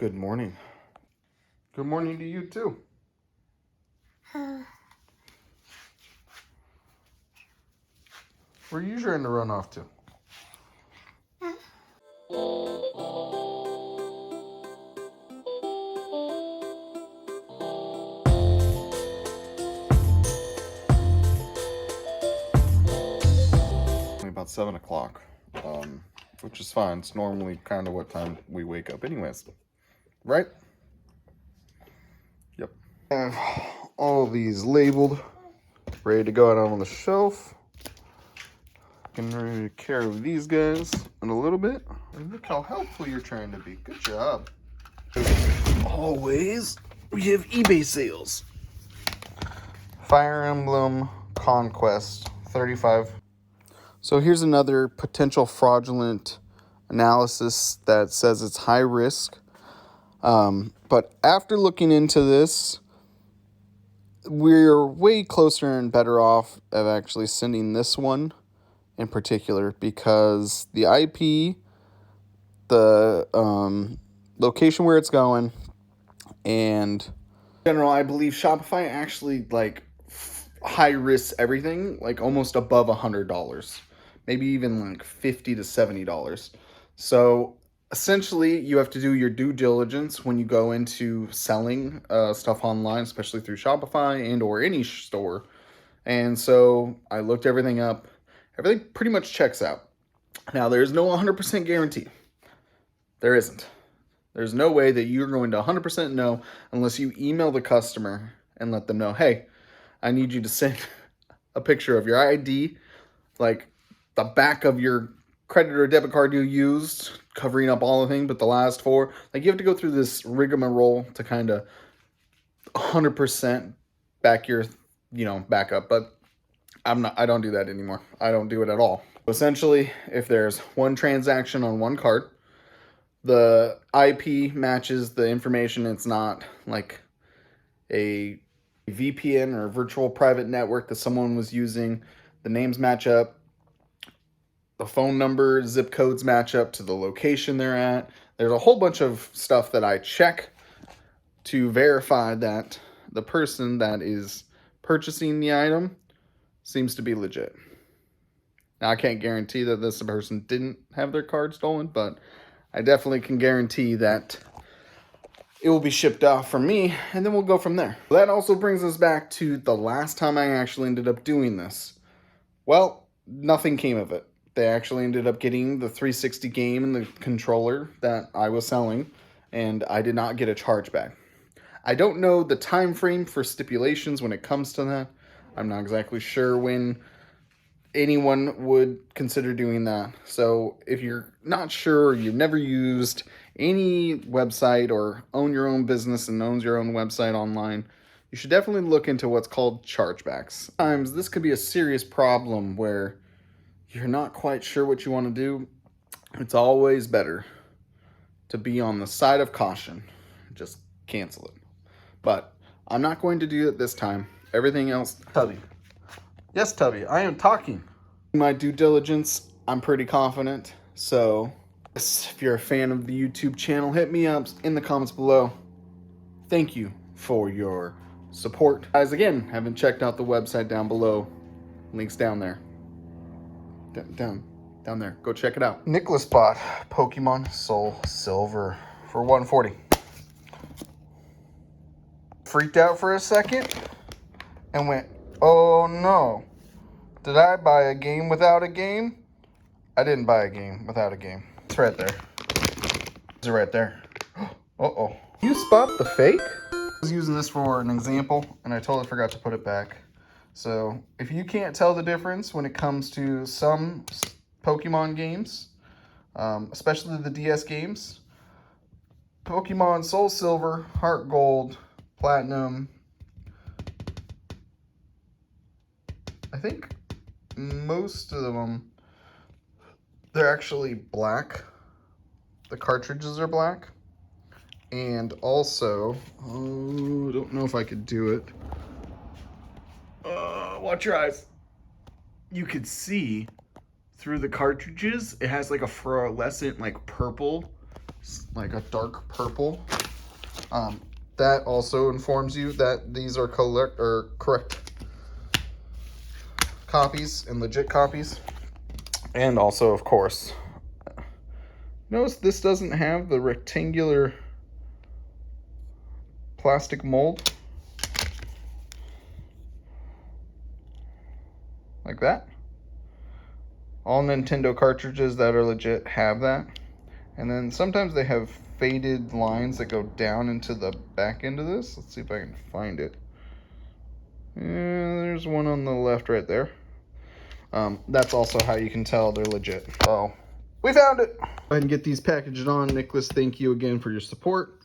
Good morning. Good morning to you too. Where are you trying to run off to? About 7 o'clock, which is fine. It's normally kind of what time we wake up anyways, right? Yep. I have all these labeled, ready to go out on the shelf. Gonna take care of these guys in a little bit. And look how helpful you're trying to be. Good job. As always, we have eBay sales. Fire Emblem Conquest 35. So here's another potential fraudulent analysis that says it's high risk. But after looking into this, we're way closer and better off of actually sending this one in particular, because the IP, the location where it's going, and in general, I believe Shopify actually high risk everything, like almost above $100, maybe even like $50 to $70. So essentially, you have to do your due diligence when you go into selling stuff online, especially through Shopify and or any store. And so I looked everything up. Everything pretty much checks out. Now, there's no 100% guarantee. There isn't. There's no way that you're going to 100% know unless you email the customer and let them know, hey, I need you to send a picture of your ID, like the back of your credit or debit card you used, covering up all the things but the last four. Like, you have to go through this rigmarole to kind of 100% back your, back up. But I don't do that anymore. I don't do it at all. Essentially, if there's one transaction on one card, the IP matches the information. It's not like a VPN or a virtual private network that someone was using. The names match up. The phone number, zip codes match up to the location they're at. There's a whole bunch of stuff that I check to verify that the person that is purchasing the item seems to be legit. Now, I can't guarantee that this person didn't have their card stolen, but I definitely can guarantee that it will be shipped off from me, and then we'll go from there. That also brings us back to the last time I actually ended up doing this. Well, nothing came of it. They actually ended up getting the 360 game and the controller that I was selling, and I did not get a chargeback. I don't know the time frame for stipulations when it comes to that. I'm not exactly sure when anyone would consider doing that. So if you're not sure, or you've never used any website or own your own business and owns your own website online, you should definitely look into what's called chargebacks. Sometimes this could be a serious problem where you're not quite sure what you want to do. It's always better to be on the side of caution. Just cancel it. But I'm not going to do it this time. Everything else, Tubby. Yes, Tubby, I am talking. My due diligence, I'm pretty confident. So if you're a fan of the YouTube channel, hit me up in the comments below. Thank you for your support. Guys, again, haven't checked out the website down below. Links down there. Down there. Go check it out. Nicholas bought Pokemon Soul Silver for $140. Freaked out for a second and went, oh no. Did I buy a game without a game? I didn't buy a game without a game. It's right there. It's right there. Uh-oh. You spot the fake? I was using this for an example, and I totally forgot to put it back. So, if you can't tell the difference when it comes to some Pokemon games, especially the DS games, Pokemon Soul Silver, Heart Gold, Platinum, I think most of them, they're actually black. The cartridges are black. And also, don't know if I could do it. Watch your eyes. You could see through the cartridges, it has like a fluorescent, like purple like a dark purple. That also informs you that these are correct copies and legit copies. And also, of course, notice this doesn't have the rectangular plastic mold like that. All Nintendo cartridges that are legit have that. And then sometimes they have faded lines that go down into the back end of this. Let's see if I can find it. There's one on the left right there. That's also how you can tell they're legit. Oh, we found it. Go ahead and get these packaged on. Nicholas, thank you again for your support.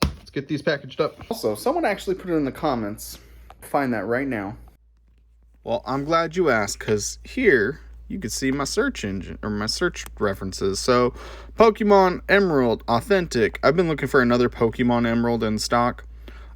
Let's get these packaged up. Also, someone actually put it in the comments. Find that right now. Well, I'm glad you asked, because here you can see my search engine, or my search references. So, Pokemon Emerald, authentic. I've been looking for another Pokemon Emerald in stock.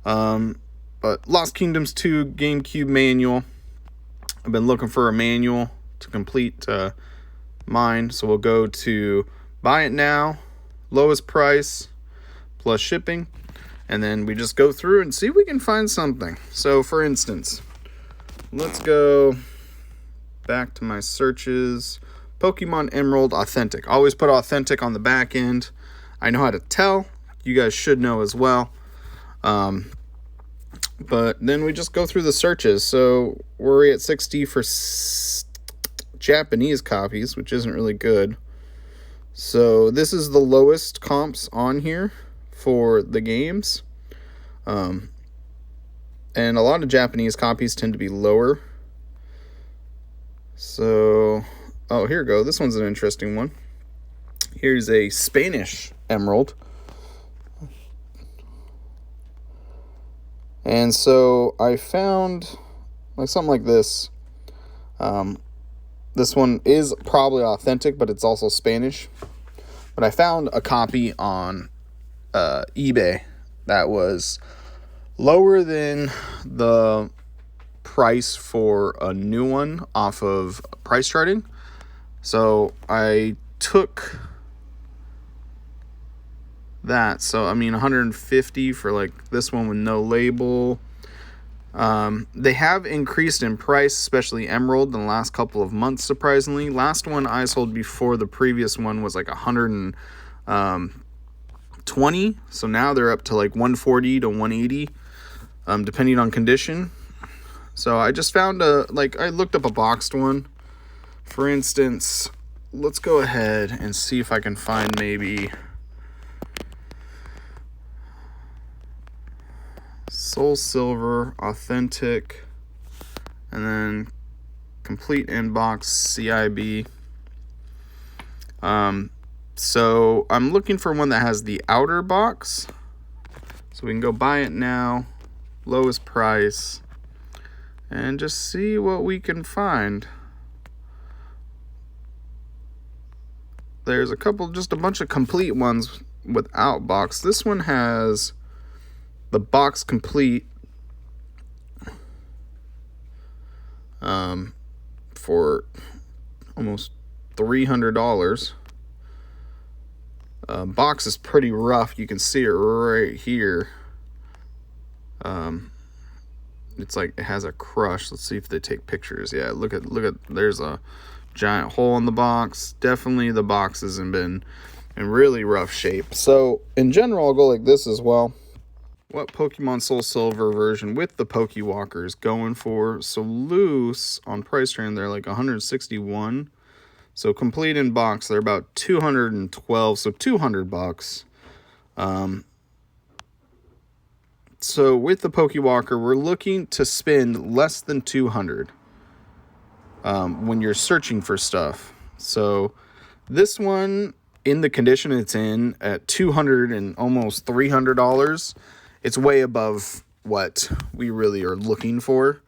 But Lost Kingdoms 2 GameCube manual. I've been looking for a manual to complete mine. So we'll go to buy it now, lowest price, plus shipping. And then we just go through and see if we can find something. So for instance, let's go back to my searches. Pokemon Emerald authentic. Always put authentic on the back end. I know how to tell. You guys should know as well. But then we just go through the searches. So we're at 60 for Japanese copies, which isn't really good. So this is the lowest comps on here for the games. And a lot of Japanese copies tend to be lower. So, oh, here we go. This one's an interesting one. Here's a Spanish Emerald. And so I found like something like this. This one is probably authentic, but it's also Spanish. But I found a copy on eBay that was lower than the price for a new one off of price charting. So I took that. So I mean 150 for like this one with no label. They have increased in price, especially Emerald, in the last couple of months, surprisingly. Last one I sold before the previous one was like 120. So now they're up to like 140 to 180, depending on condition. So I just found I looked up a boxed one. For instance, let's go ahead and see if I can find maybe Soul Silver, authentic, and then complete inbox CIB. So I'm looking for one that has the outer box. So we can go buy it now, lowest price, and just see what we can find. There's just a bunch of complete ones without box. This one has the box complete for almost $300. Box is pretty rough. You can see it right here. It's like it has a crush. Let's see if they take pictures. Yeah, look at there's a giant hole in the box. Definitely the box hasn't been in really rough shape. So in general, I'll go like this as well. What Pokemon Soul Silver version with the Pokewalker is going for? So loose on price trend, they're like 161. So complete in box, they're about 212. So $200. So with the Pokewalker, we're looking to spend less than 200 when you're searching for stuff. So this one, in the condition it's in, at $200 and almost $300, it's way above what we really are looking for.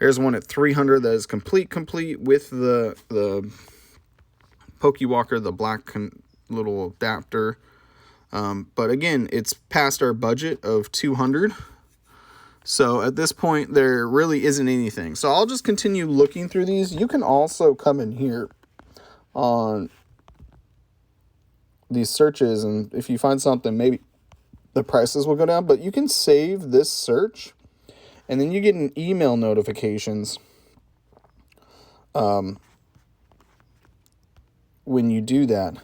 Here's one at $300 that is complete with the Pokewalker, the black little adapter. But again, it's past our budget of $200. So at this point, there really isn't anything. So I'll just continue looking through these. You can also come in here on these searches, and if you find something, maybe the prices will go down, but you can save this search, and then you get an email notifications when you do that,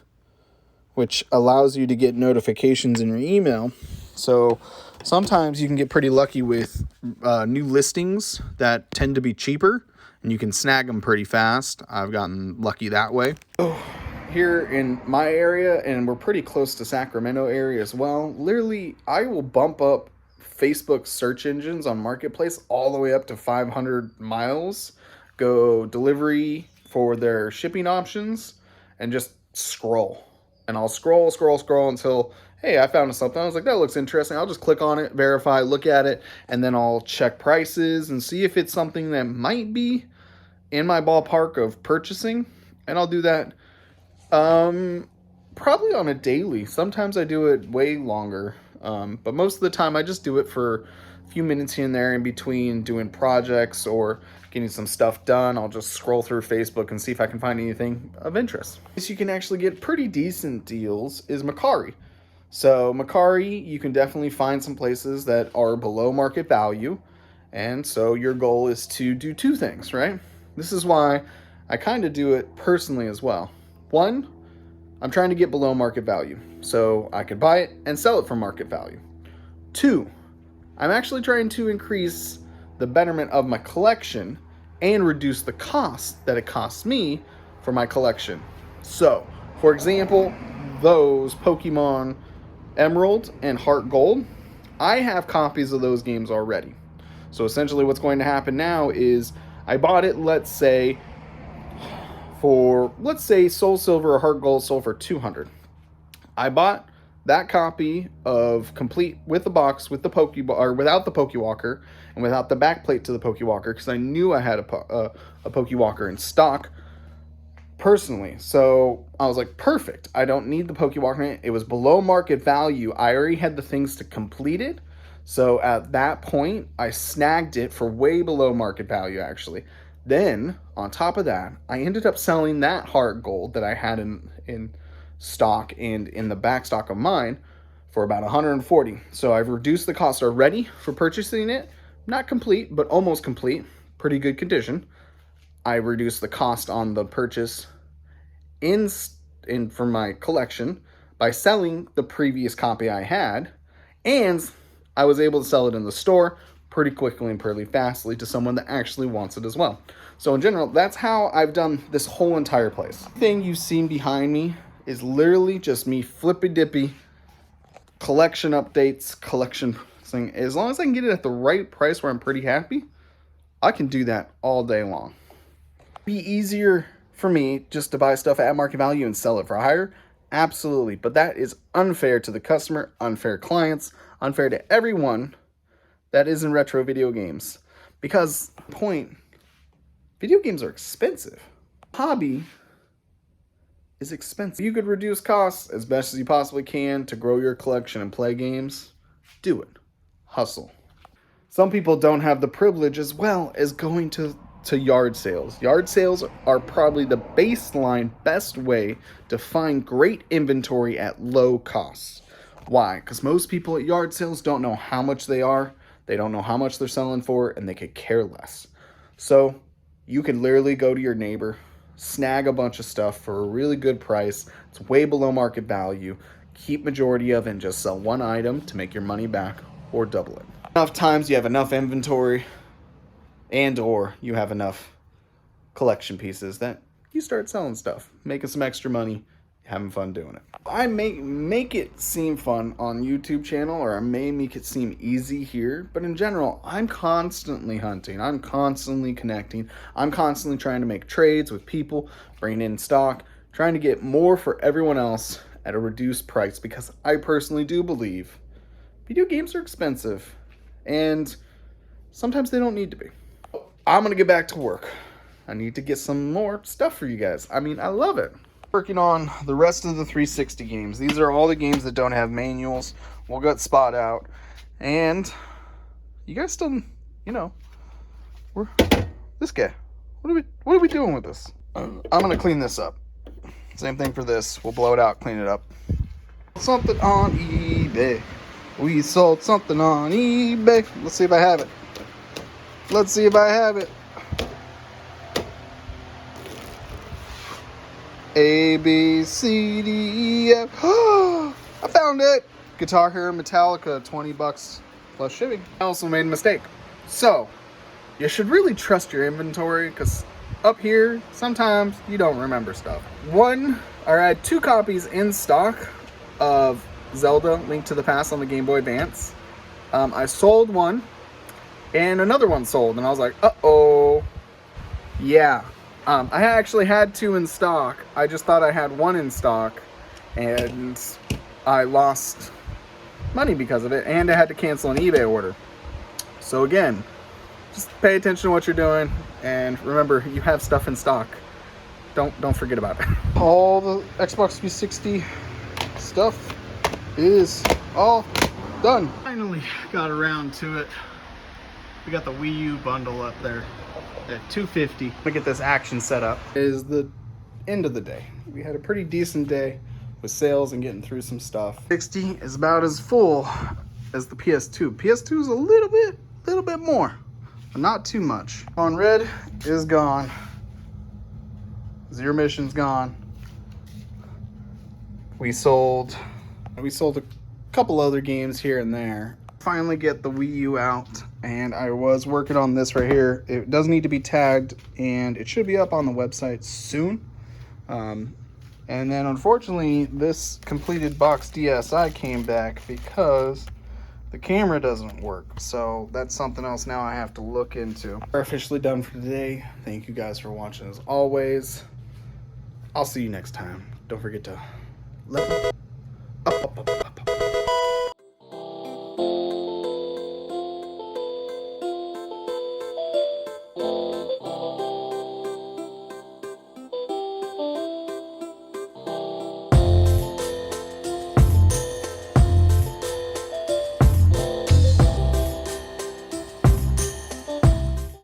which allows you to get notifications in your email. So sometimes you can get pretty lucky with new listings that tend to be cheaper, and you can snag them pretty fast. I've gotten lucky that way. Here in my area, and we're pretty close to Sacramento area as well, literally I will bump up Facebook search engines on Marketplace all the way up to 500 miles, go delivery for their shipping options, and just scroll. And I'll scroll until, hey, I found something. I was like, that looks interesting. I'll just click on it, verify, look at it, and then I'll check prices and see if it's something that might be in my ballpark of purchasing. And I'll do that probably on a daily. Sometimes I do it way longer, but most of the time I just do it for a few minutes here and there in between doing projects or getting some stuff done. I'll just scroll through Facebook and see if I can find anything of interest. You can actually get pretty decent deals is Mercari. So Mercari, you can definitely find some places that are below market value, and so your goal is to do two things, right? This is why I kind of do it personally as well. One, I'm trying to get below market value so I can buy it and sell it for market value. Two, I'm actually trying to increase the betterment of my collection and reduce the cost that it costs me for my collection. So, for example, those Pokemon Emerald and Heart Gold, I have copies of those games already. So essentially what's going to happen now is I bought it, let's say Soul Silver or Heart Gold sold for $200. I bought that copy of complete with the box, with the or without the Pokewalker and without the backplate to the Pokewalker, because I knew I had a Pokewalker in stock personally. So I was like, perfect. I don't need the Pokewalker. It was below market value. I already had the things to complete it. So at that point, I snagged it for way below market value, actually. Then, on top of that, I ended up selling that Heart Gold that I had in stock and in the back stock of mine for about $140. So I've reduced the cost already for purchasing it. Not complete, but almost complete. Pretty good condition. I reduced the cost on the purchase in for my collection by selling the previous copy I had, and I was able to sell it in the store pretty quickly and pretty fastly to someone that actually wants it as well. So in general, that's how I've done this whole entire place. The thing you've seen behind me is literally just me flippy-dippy collection updates, collection thing. As long as I can get it at the right price where I'm pretty happy, I can do that all day long. It'd be easier for me just to buy stuff at market value and sell it for higher? Absolutely, but that is unfair to the customer, unfair clients, unfair to everyone that is in retro video games. Because, video games are expensive. Hobby is expensive. You could reduce costs as best as you possibly can to grow your collection and play games. Do it. Hustle. Some people don't have the privilege as well as going to yard sales. Yard sales are probably the baseline best way to find great inventory at low costs. Why? Because most people at yard sales don't know how much they are. They don't know how much they're selling for, and they could care less. So you could literally go to your neighbor, snag a bunch of stuff for a really good price. It's way below market value. Keep majority of it and just sell one item to make your money back or double it. Enough times you have enough inventory and or you have enough collection pieces that you start selling stuff, making some extra money, having fun doing it. I make it seem fun on YouTube channel, or I may make it seem easy here, but in general, I'm constantly hunting. I'm constantly connecting. I'm constantly trying to make trades with people, bringing in stock, trying to get more for everyone else at a reduced price, because I personally do believe video games are expensive and sometimes they don't need to be. I'm gonna get back to work. I need to get some more stuff for you guys. I mean, I love it. Working on the rest of the 360 games. These are all the games that don't have manuals. We'll get Spot out. And you guys still, this guy. What are we doing with this? I'm gonna clean this up. Same thing for this. We'll blow it out, clean it up. Something on eBay. We sold something on eBay. Let's see if I have it. Let's see if I have it. A, B, C, D, E, F. I found it. Guitar Hero Metallica, 20 bucks plus shipping. I also made a mistake. So, you should really trust your inventory, because up here, sometimes you don't remember stuff. I had 2 copies in stock of Zelda Link to the Past on the Game Boy Advance. I sold one, and another one sold, and I was like, uh-oh. Yeah. I actually had 2 in stock. I just thought I had 1 in stock, and I lost money because of it, and I had to cancel an eBay order. So again, just pay attention to what you're doing, and remember, you have stuff in stock. Don't forget about it. All the Xbox 360 stuff is all done. Finally got around to it. We got the Wii U bundle up there at $250. I'm gonna get this action set up. It is the end of the day. We had a pretty decent day with sales and getting through some stuff. 60 is about as full as the PS2. PS2 is a little bit more, but not too much. On Red is gone. Zero Mission's gone. We sold a couple other games here and there. Finally get the Wii U out, and I was working on this right here. It does need to be tagged, and it should be up on the website soon. And then unfortunately, this completed box DSi came back because the camera doesn't work. So that's something else now I have to look into. We're officially done for today. Thank you guys for watching as always. I'll see you next time. Don't forget to level up.